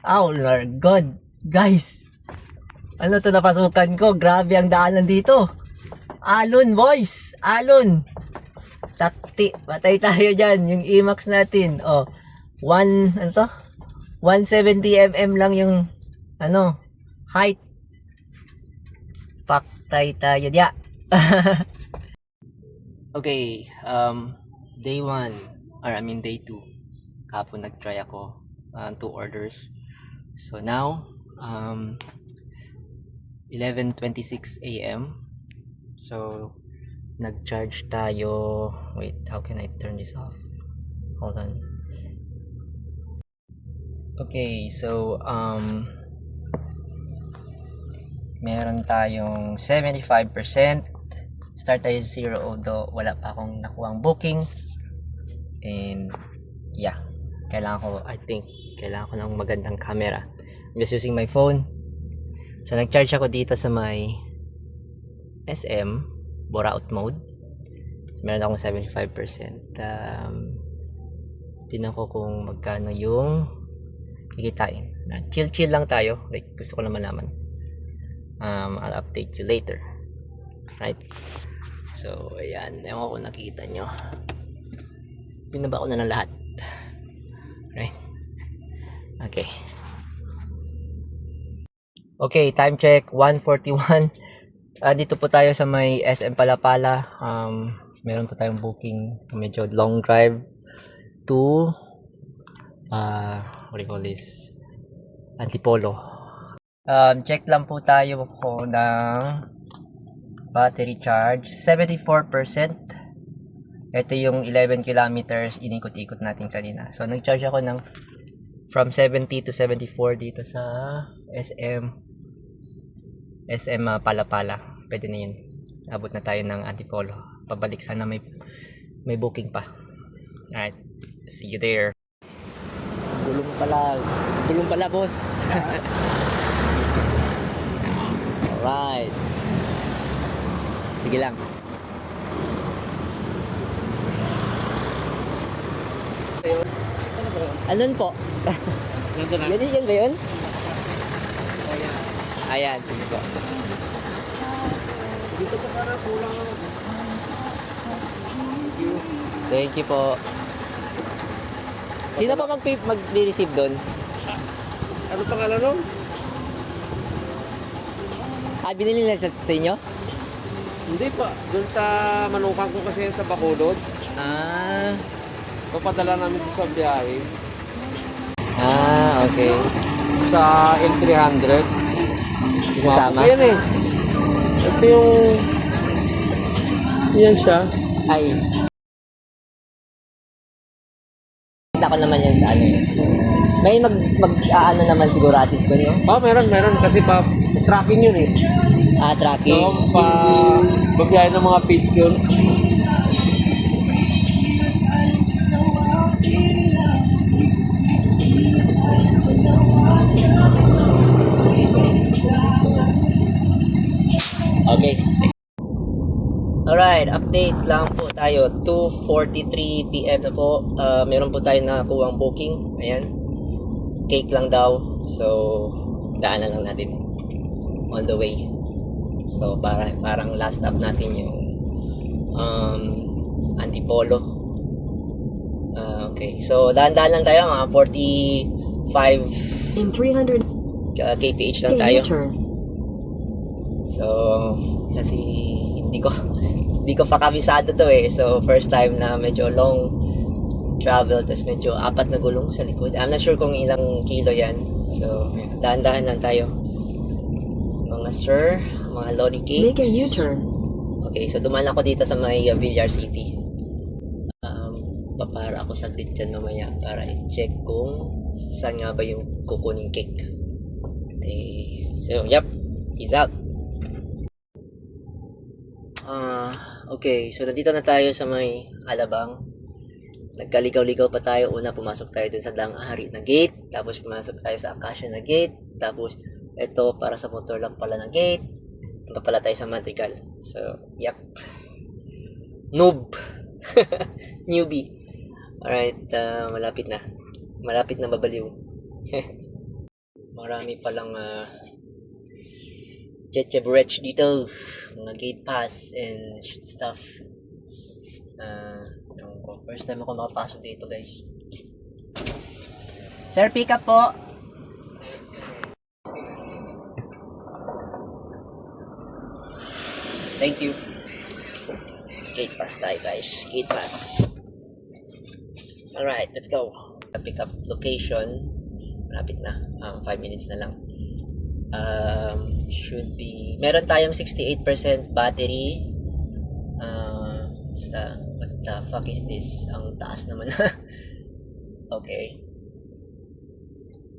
Oh Lord God. Guys, ano to napasukan ko? Grabe ang daanan dito. Alon boys, alon. Takti, patay tayo dyan. Yung IMAX natin. Oh, ano to? 170 mm lang yung ano, height. Paktay tayo dia. Okay, day 1 or I mean day 2. Kapon nag-try ako 2 orders. So now 11:26 AM. So nag-charge tayo. Wait, how can I turn this off? Hold on. Okay, so meron tayong 75%. Start tayo sa 0, although wala pa akong nakuhang booking. And yeah, I think kailangan ko ng magandang camera. I'm just using my phone. So nag-charge ako dito sa may SM Boraut mode. So, meron akong 75%. Tingnan ko kung magkano yung kikitain. Chill lang tayo. Like, gusto ko lang malaman. I'll update you later. Right? So, ayan. Ewan ko nakita nyo. Binaba ko na ng lahat. Right? Okay. Okay, time check. 1:41. Dito po tayo sa may SM Palapala. Meron po tayong booking. Medyo long drive to what do you call this? Antipolo. Check lang po tayo ko ng battery charge. 74%. Ito yung 11 kilometers inikot-ikot natin kanina. So nag-charge ako ng from 70 to 74 dito sa SM Palapala. Pwede na yun. Abot na tayo ng Antipolo. Pabalik, sana may booking pa. Alright, see you there. Gulong pala boss. Alright, sige lang. Alon po? Yan ba yun? Ayan, sige po. Dito pa para kulang ako. Thank you po. Sino pa mag-receive doon? Ano pangalan nun? Binili nila sa inyo? Hindi pa. Doon sa manukan ko kasi sa Bacolod. Papadala namin sa biyahe. Okay. Sa L300. Isasama? Yan eh. Ito yung... Yan siya. Ay. Kita ko naman yan sa ano eh. May ano naman siguro assist ko, no? Meron. Kasi tracking yun eh. Tracking? So, babiyahe ng mga page yun. Okay. Alright, update lang po tayo. 2:43 PM na po. Meron po tayo nakuha ang booking. Ayan. Cake lang daw. So, daanan lang natin. On the way. So, parang last stop natin yung Antipolo. Okay. So, daan-daan lang tayo. Mga 45 in 300 kph lang tayo. So, kasi hindi ko pa kabisado to eh. So, first time na medyo long travel. Tapos medyo 4 na gulong sa likod. I'm not sure kung ilang kilo yan. So, dahan-dahan lang tayo. Mga sir, mga lorry cakes. Make a U-turn. Okay, so dumaan ako dito sa may Villar City. Papara ako saglit dyan mamaya para i-check kung saan nga ba yung kukuning cake. Okay, so, yep. Peace out. Okay, so nandito na tayo sa may Alabang. Nagkaligaw-ligaw pa tayo. Una, pumasok tayo dun sa Daang Ahari na gate. Tapos pumasok tayo sa Acacia na gate. Tapos, ito para sa motor lang pala na gate. Ito pala tayo sa Madrigal. So, yep. Noob. Newbie. Alright, malapit na. Malapit na babaliw. Marami palang Chechebrech dito. Mga gate pass and stuff. First time ako makapasok dito, guys. Sir, pick up po. Thank you. Gate pass tayo, guys. Gate pass. Alright, let's go. Pick up location. Malapit na. 5 minutes na lang. Should be... Meron tayong 68% battery. What the fuck is this? Ang taas naman. Okay.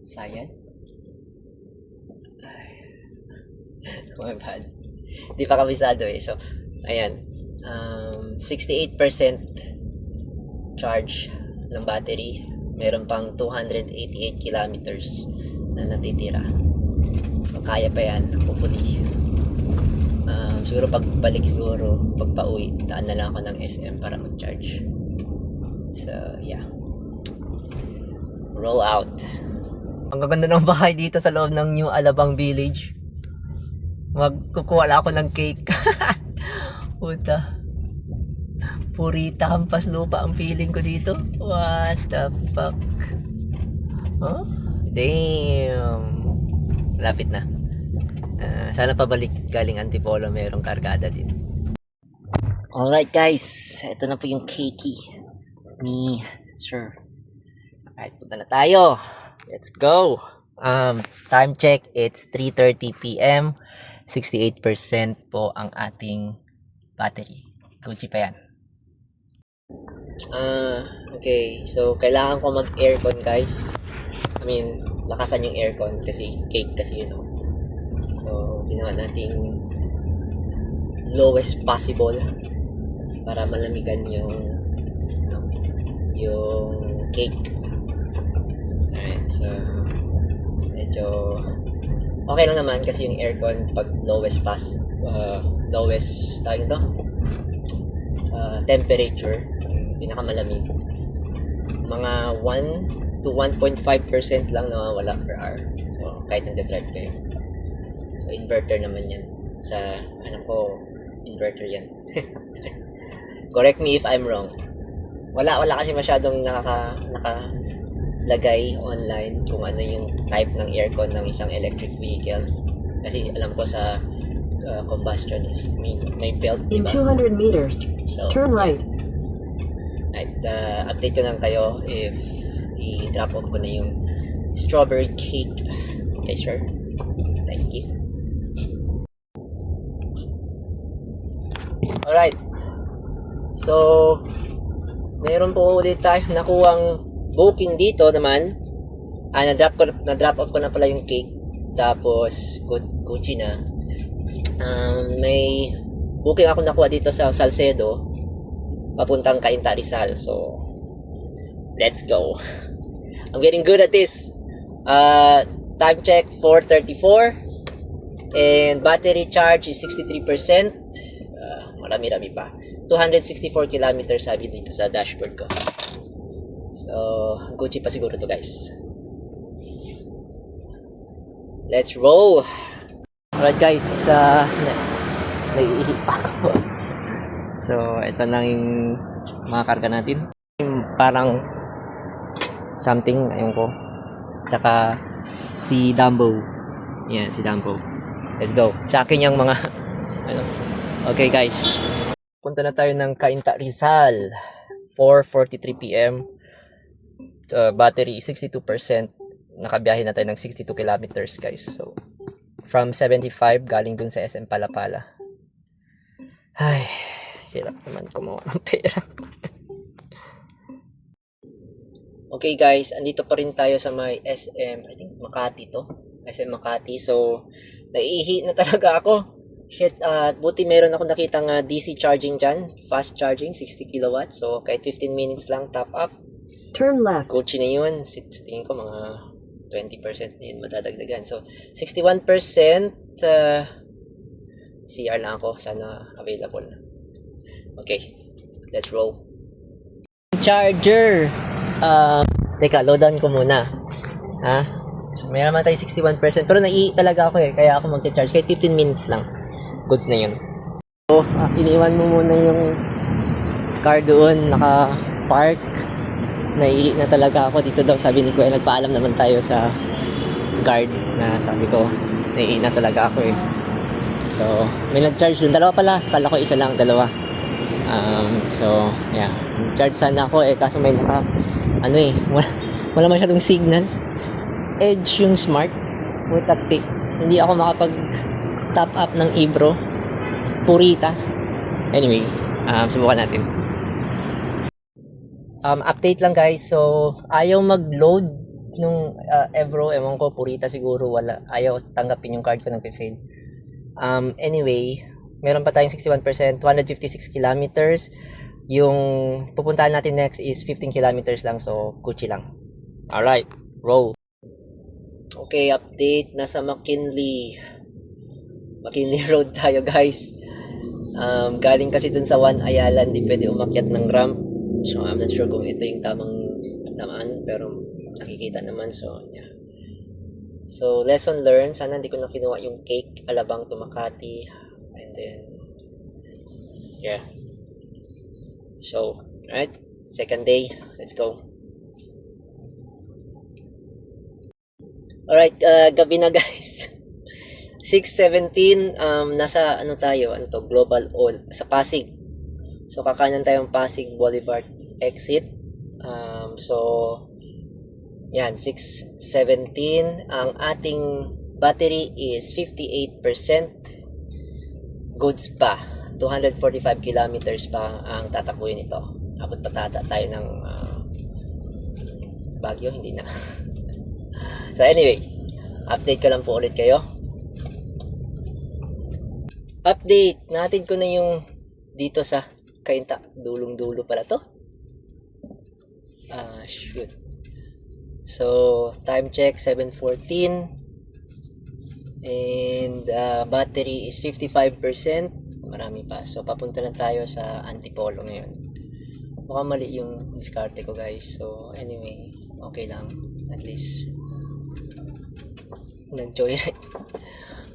Sayang. My bad. Di pa kabisado eh. So, ayan. 68% charge ng battery. Meron pang 288 kilometers na natitira. So, kaya pa yan. Hopefully. Siguro pagbalik pagpa-uwi, daan na lang ako ng SM para mag-charge. So, yeah. Roll out. Ang gaganda ng bahay dito sa loob ng New Alabang Village. Magkukuha lang ako ng cake. Puta. Purita hampas lupa ang feeling ko dito. What the fuck? Huh? Damn. Lapit na. Sana pabalik galing Antipolo, mayroong kargada din. Alright guys, ito na po yung cakey ni Sir. Alright, punta na tayo. Let's go. Time check, it's 3:30 PM. 68% po ang ating battery. Gucci pa yan. Okay, so kailangan ko mag-aircon guys. I mean, lakasan yung aircon kasi cake kasi yun. So, ginawa nating lowest possible para malamigan yung cake. Alright, so medyo okay lang naman kasi yung aircon pag lowest tawag ito temperature, pinakamalamig, mga 1 to 1.5% lang nawawala per hour. So, kahit nag-drive kayo. So, inverter naman yan. Sa, ko, inverter yan. Correct me if I'm wrong. Wala kasi masyadong nakalagay online kung ano yung type ng aircon ng isang electric vehicle. Kasi alam ko sa combustion is may belt, In diba? 200 meters, So, turn right. at update ko lang kayo if i-drop off ko na yung strawberry cake. Okay, sir. Thank you. Alright. So, meron po ulit tayo nakuhang booking dito naman. Na-drop off ko na pala yung cake. Tapos, Gucci na. May booking ako nakuha dito sa Salcedo. Papuntang Cainta Rizal. So, let's go. I'm getting good at this. Time check 4:34 and battery charge is 63%. Marami-rami pa. 264 kilometers sabi dito sa dashboard ko. So, Gucci pa siguro to guys. Let's roll. Alright guys, naiihi pa ako. So, ito na yung mga karga natin. Parang something, ayun ko. Tsaka si Dumbo. Yan, si Dumbo. Let's go. Sa akin yung mga Okay guys. Punta na tayo ng Cainta Rizal. 4:43 PM. Battery 62%. Nakabiyahe na tayo ng 62 kilometers guys. So, from 75 galing dun sa SM Palapala. Ay, hirap naman kumuha ng pera. Okay guys, andito pa rin tayo sa may SM, I think Makati to. SM Makati. So, naiihi na talaga ako. Shit, buti meron ako nakitang DC charging dyan. Fast charging, 60 kilowatts. So, kahit 15 minutes lang top up. Turn left. Gucci na yun. Sa tingin ko mga 20% na yun madadagdagan. So, 61% CR lang ako. Sana available na. Okay, let's roll. Charger. Teka, load down ko muna. Ha? So, may naman tayo 61%. Pero talaga ako eh. Kaya ako mag-charge. Kahit 15 minutes lang. Goods na yun. So, iniwan mo muna yung car doon. Naka-park. Naiihi na talaga ako. Dito daw sabi ni Kuya. Nagpaalam naman tayo sa guard na sabi ko. Naiihi na talaga ako eh. So, may nag-charge doon. Dalawa pala. Kala ko isa lang. Dalawa. So, yeah. Nag-charge sana ako eh. Kaso may wala masyadong signal. Edge yung smart. With that pick. Hindi ako makapag top up ng Ebro. Purita. Anyway, subukan natin. Update lang guys. So, ayaw mag-load nung Ebro. Ewan ko, Purita siguro. Ayaw tanggapin yung card ko nag-fail. Anyway, meron pa tayong 61%. 256 kilometers. Yung pupuntahan natin next is 15 kilometers lang. So, Gucci lang. Alright, roll. Okay, update. Nasa McKinley Road tayo guys. Galing kasi dun sa One Ayala, hindi pwede umakyat ng ramp. So I'm not sure kung ito yung tamang tamaan, pero nakikita naman. So yeah. So lesson learned. Sana hindi ko na kinuha yung cake Alabang to Makati. And then yeah. So alright, second day. Let's go. Alright, gabi na guys. 6:17, nasa tayo, Global All, sa Pasig. So, kakanan tayong Pasig Boulevard exit. So, yan, 6:17. Ang ating battery is 58%. Goods pa. 245 kilometers pa ang tatakbuhin ito. Abot pa tayo ng Baguio, hindi na. So anyway, update ko lang po ulit kayo. Update, natin ko na yung dito sa Cainta. Dulong-dulo pala to. Shoot. So, time check 7:14. And battery is 55%. Marami pa. So, papunta na tayo sa Antipolo ngayon. Mukhang mali yung diskarte ko guys. So, anyway, okay lang. At least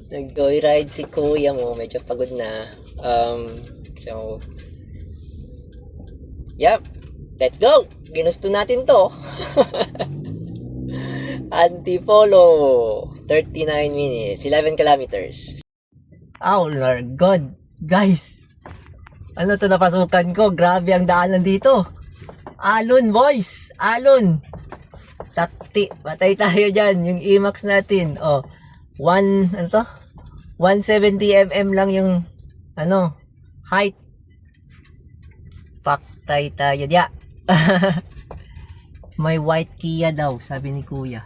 nag-joyride si kuya mo, medyo pagod na. So yep, let's go. Ginusto natin to. Antipolo, 39 minutes, 11 kilometers. Oh Lord God, guys, ano to napasukan ko? Grabe ang daanan dito. Alon boys, alon. Takti, patay tayo dyan. Yung E-Max natin. 170 mm lang yung height. Patay tayo dyan. May white Kia daw, sabi ni kuya.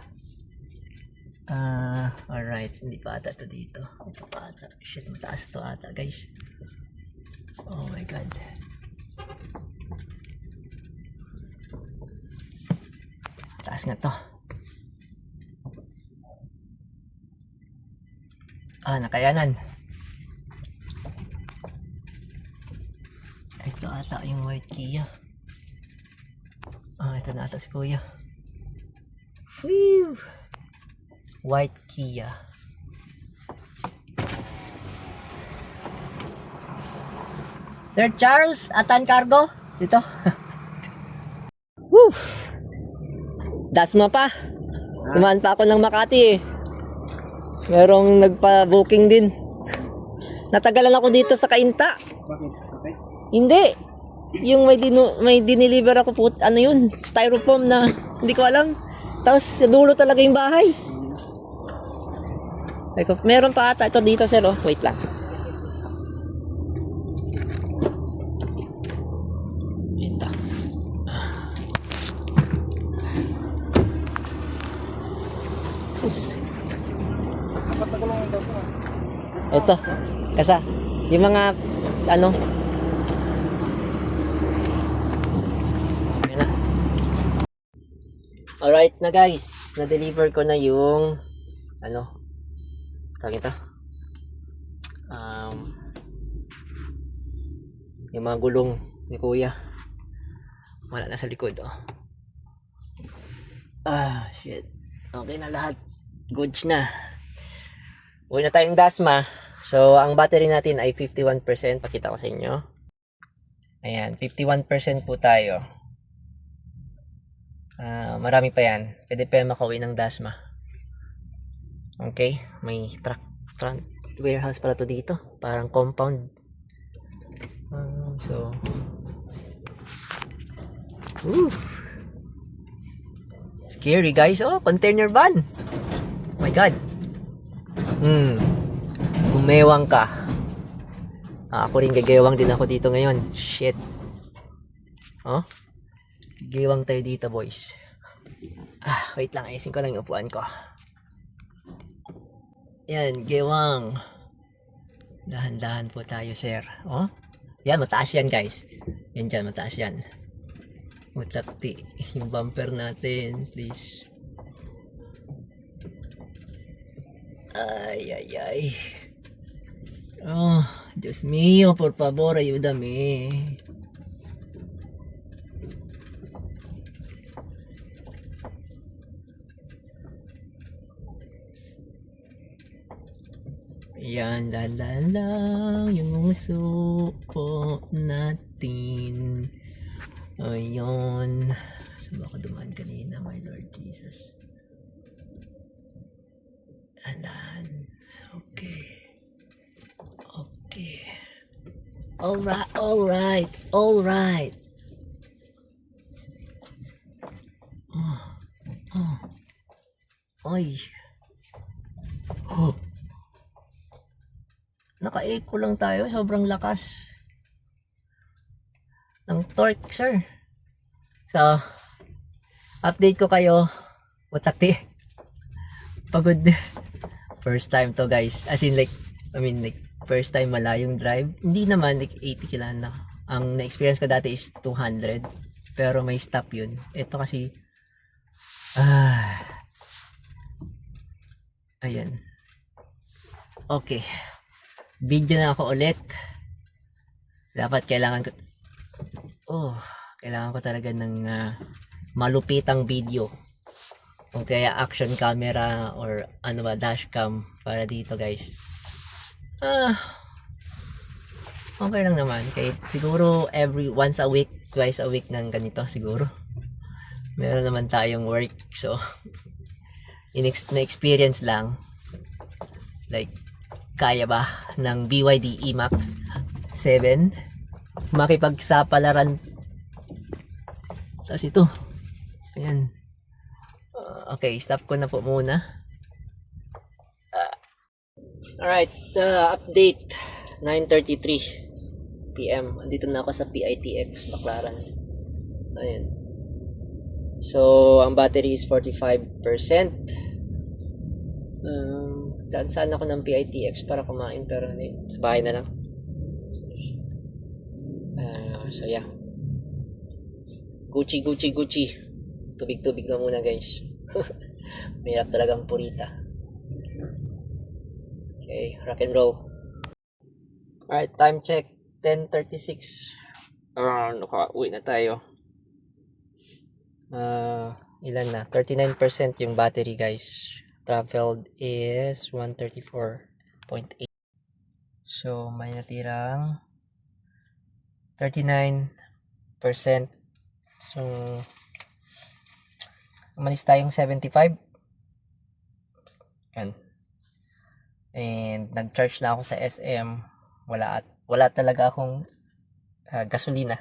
Alright, hindi pa ata to dito. Ito pa ata. Shit, mataas to ata guys. Oh my god. Taas nga to. Nakayanan. Ito ata yung white Kia. Ito na ata si kuya. Whew! White Kia. Sir Charles, Atan Cargo. Dito. Woo! Dasma pa. Dumaan pa ako ng Makati eh. Merong nagpa-booking din. Natagalan ako dito sa Cainta. Hindi. Yung may dineliver ako po, yun, styrofoam na hindi ko alam. Tapos sa dulo talaga yung bahay. Meron pa ata ito dito sir. Wait lang. Ito, kasa. Yung mga, Ayan na. Alright na guys. Na-deliver ko na yung, tawag ito? Yung mga gulong ni kuya. Wala na sa likod, Shit. Okay na lahat. Goods na. Uwi na tayong Dasma. So, ang battery natin ay 51%. Pakita ko sa inyo. Ayan, 51% po tayo. Marami pa yan. Pwede pa yan makauwi ng Dasma. Okay, may front warehouse pala to dito. Parang compound. So, oof. Scary guys. Oh, container van. Oh my God. Gumewang ka. Ako rin gagewang din ako dito ngayon. Shit. Oh? Gagewang tayo dito, boys. Wait lang. Ayusin ko lang yung upuan ko. Yan, gewang. Dahan-dahan po tayo, sir. Oh? Yan, mataas yan, guys. Yan dyan, mataas yan. Matakti. Yung bumper natin, please. Ay, ay, ay. Oh, Dios mío, por favor, ayúdame. Yan, lang yung suko natin. Ayun. Saan ba ako dumaan kanina, my Lord Jesus? Alan. Okay. Okay. Alright, alright, alright. Ay. Naka-echo lang tayo. Sobrang lakas ng torque, sir. So, update ko kayo. Watakti. Pagod. First time to, guys. As in like, first time malayong drive. Hindi naman, like 80 km na. Ang na-experience ko dati is 200. Pero may stop yun. Ito kasi, ayan. Okay. Video na ako ulit. Dapat kailangan ko talaga ng malupitang video. O kaya action camera or ano ba, dashcam para dito, guys. Okay lang naman. Kahit siguro once a week, twice a week ng ganito siguro. Meron naman tayong work. So, na-experience lang. Like, kaya ba ng BYD E-Max 7 makipagsapalaran? Tapos ito. Ayan. Okay, stop ko na po muna. Alright, update 9:33 PM. Andito na ako sa PITX Baclaran. Ayan. So, ang battery is 45%. Daan sana ako ng PITX para kumain, pero hindi. Sa bahay na lang. So, yeah. Gucci. Tubig na muna, guys. Mahirap talagang purita. Okay, rock and roll. Alright, time check. 10:36. Naka-uwi na tayo. Ilan na? 39% yung battery, guys. Traveled is 134.8. So, may natirang 39%. So, umalis tayong 75. Yan. And nag-charge na ako sa SM. Wala talaga akong gasolina.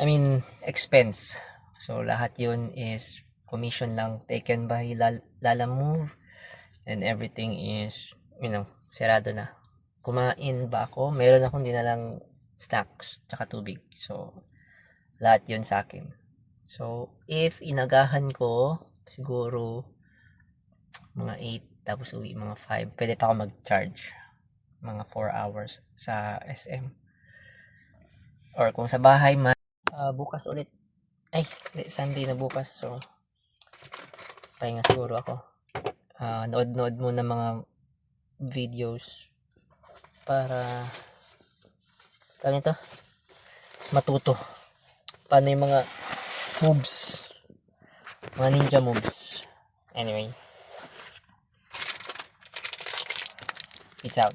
I mean, expense. So, lahat yun is commission lang taken by Lalamove, and everything is, sarado na. Kumain ba ako? Meron akong dinalang snacks tsaka tubig. So, lahat yun sa akin. So, if inagahan ko, siguro mga 8, tapos uwi mga 5, pwede pa ako mag-charge mga 4 hours sa SM. Or kung sa bahay man, bukas ulit. Sunday na bukas. So, pahinga siguro ako. Nood muna mga videos para matuto paano yung mga moves, mga ninja moves. Anyway, Peace out.